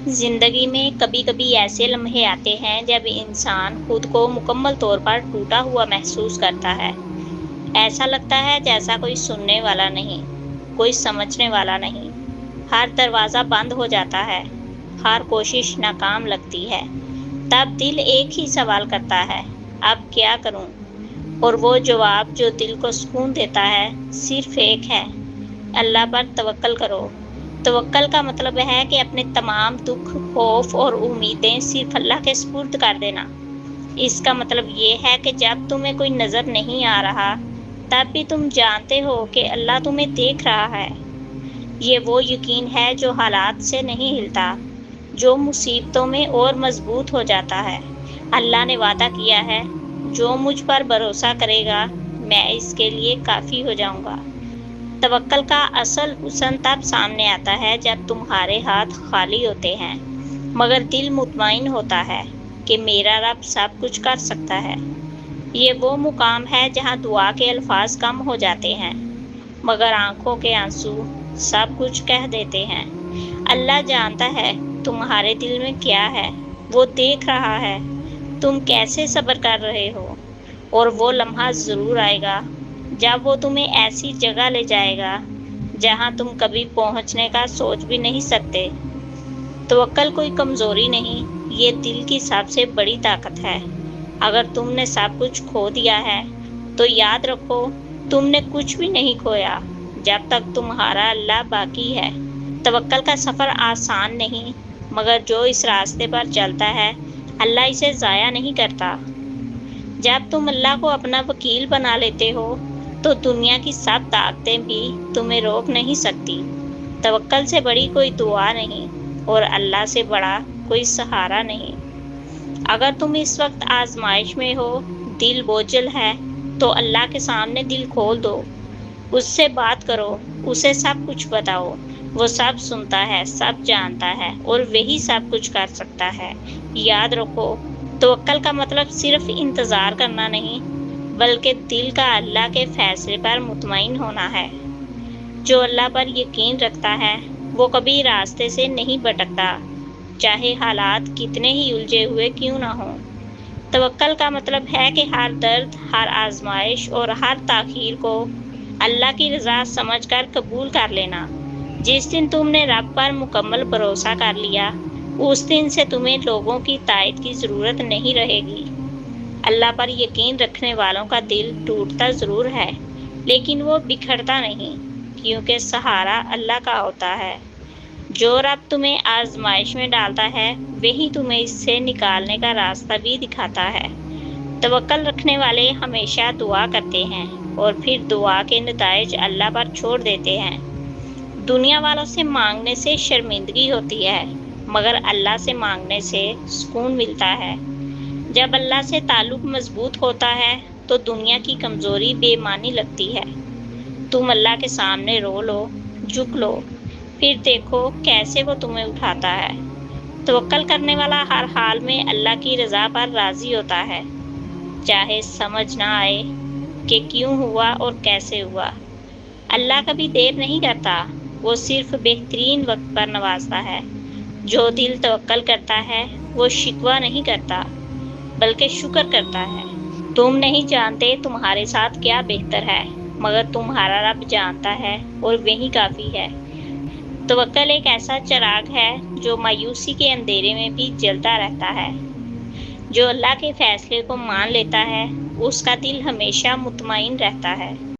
زندگی میں کبھی کبھی ایسے لمحے آتے ہیں جب انسان خود کو مکمل طور پر ٹوٹا ہوا محسوس کرتا ہے۔ ایسا لگتا ہے جیسا کوئی سننے والا نہیں، کوئی سمجھنے والا نہیں۔ ہر دروازہ بند ہو جاتا ہے، ہر کوشش ناکام لگتی ہے۔ تب دل ایک ہی سوال کرتا ہے، اب کیا کروں؟ اور وہ جواب جو دل کو سکون دیتا ہے صرف ایک ہے، اللہ پر توکل کرو۔ توکل کا مطلب ہے کہ اپنے تمام دکھ، خوف اور امیدیں صرف اللہ کے سپرد کر دینا۔ اس کا مطلب یہ ہے کہ جب تمہیں کوئی نظر نہیں آ رہا، تب بھی تم جانتے ہو کہ اللہ تمہیں دیکھ رہا ہے۔ یہ وہ یقین ہے جو حالات سے نہیں ہلتا، جو مصیبتوں میں اور مضبوط ہو جاتا ہے۔ اللہ نے وعدہ کیا ہے، جو مجھ پر بھروسہ کرے گا، میں اس کے لیے کافی ہو جاؤں گا۔ توکل کا اصل حسن تب سامنے آتا ہے جب تمہارے ہاتھ خالی ہوتے ہیں، مگر دل مطمئن ہوتا ہے کہ میرا رب سب کچھ کر سکتا ہے۔ یہ وہ مقام ہے جہاں دعا کے الفاظ کم ہو جاتے ہیں، مگر آنکھوں کے آنسو سب کچھ کہہ دیتے ہیں۔ اللہ جانتا ہے تمہارے دل میں کیا ہے، وہ دیکھ رہا ہے تم کیسے صبر کر رہے ہو، اور وہ لمحہ ضرور آئے گا جب وہ تمہیں ایسی جگہ لے جائے گا جہاں تم کبھی پہنچنے کا سوچ بھی نہیں سکتے۔ توکل کوئی کمزوری نہیں، یہ دل کی سب سے بڑی طاقت ہے۔ اگر تم نے سب کچھ کھو دیا ہے تو یاد رکھو تم نے کچھ بھی نہیں کھویا جب تک تمہارا اللہ باقی ہے۔ توکل کا سفر آسان نہیں، مگر جو اس راستے پر چلتا ہے اللہ اسے ضائع نہیں کرتا۔ جب تم اللہ کو اپنا وکیل بنا لیتے ہو تو دنیا کی سب طاقتیں بھی تمہیں روک نہیں سکتی۔ توکل سے بڑی کوئی دعا نہیں، اور اللہ سے بڑا کوئی سہارا نہیں۔ اگر تم اس وقت آزمائش میں ہو، دل بوجھل ہے، تو اللہ کے سامنے دل کھول دو، اس سے بات کرو، اسے سب کچھ بتاؤ۔ وہ سب سنتا ہے، سب جانتا ہے، اور وہی سب کچھ کر سکتا ہے۔ یاد رکھو، توکل کا مطلب صرف انتظار کرنا نہیں، بلکہ دل کا اللہ کے فیصلے پر مطمئن ہونا ہے۔ جو اللہ پر یقین رکھتا ہے وہ کبھی راستے سے نہیں بھٹکتا، چاہے حالات کتنے ہی الجھے ہوئے کیوں نہ ہوں۔ توکل کا مطلب ہے کہ ہر درد، ہر آزمائش اور ہر تاخیر کو اللہ کی رضا سمجھ کر قبول کر لینا۔ جس دن تم نے رب پر مکمل بھروسہ کر لیا، اس دن سے تمہیں لوگوں کی تائید کی ضرورت نہیں رہے گی۔ اللہ پر یقین رکھنے والوں کا دل ٹوٹتا ضرور ہے، لیکن وہ بکھرتا نہیں، کیونکہ سہارا اللہ کا ہوتا ہے۔ جو رب تمہیں آزمائش میں ڈالتا ہے، وہی تمہیں اس سے نکالنے کا راستہ بھی دکھاتا ہے۔ توکل رکھنے والے ہمیشہ دعا کرتے ہیں، اور پھر دعا کے نتائج اللہ پر چھوڑ دیتے ہیں۔ دنیا والوں سے مانگنے سے شرمندگی ہوتی ہے، مگر اللہ سے مانگنے سے سکون ملتا ہے۔ جب اللہ سے تعلق مضبوط ہوتا ہے تو دنیا کی کمزوری بے معنی لگتی ہے۔ تم اللہ کے سامنے رو لو، جھک لو، پھر دیکھو کیسے وہ تمہیں اٹھاتا ہے۔ توکل کرنے والا ہر حال میں اللہ کی رضا پر راضی ہوتا ہے، چاہے سمجھ نہ آئے کہ کیوں ہوا اور کیسے ہوا۔ اللہ کبھی دیر نہیں کرتا، وہ صرف بہترین وقت پر نوازتا ہے۔ جو دل توکل کرتا ہے وہ شکوہ نہیں کرتا، بلکہ شکر کرتا ہے۔ تم نہیں جانتے تمہارے ساتھ کیا بہتر ہے، مگر تمہارا رب جانتا ہے، اور وہی کافی ہے۔ توکل ایک ایسا چراغ ہے جو مایوسی کے اندھیرے میں بھی جلتا رہتا ہے۔ جو اللہ کے فیصلے کو مان لیتا ہے، اس کا دل ہمیشہ مطمئن رہتا ہے۔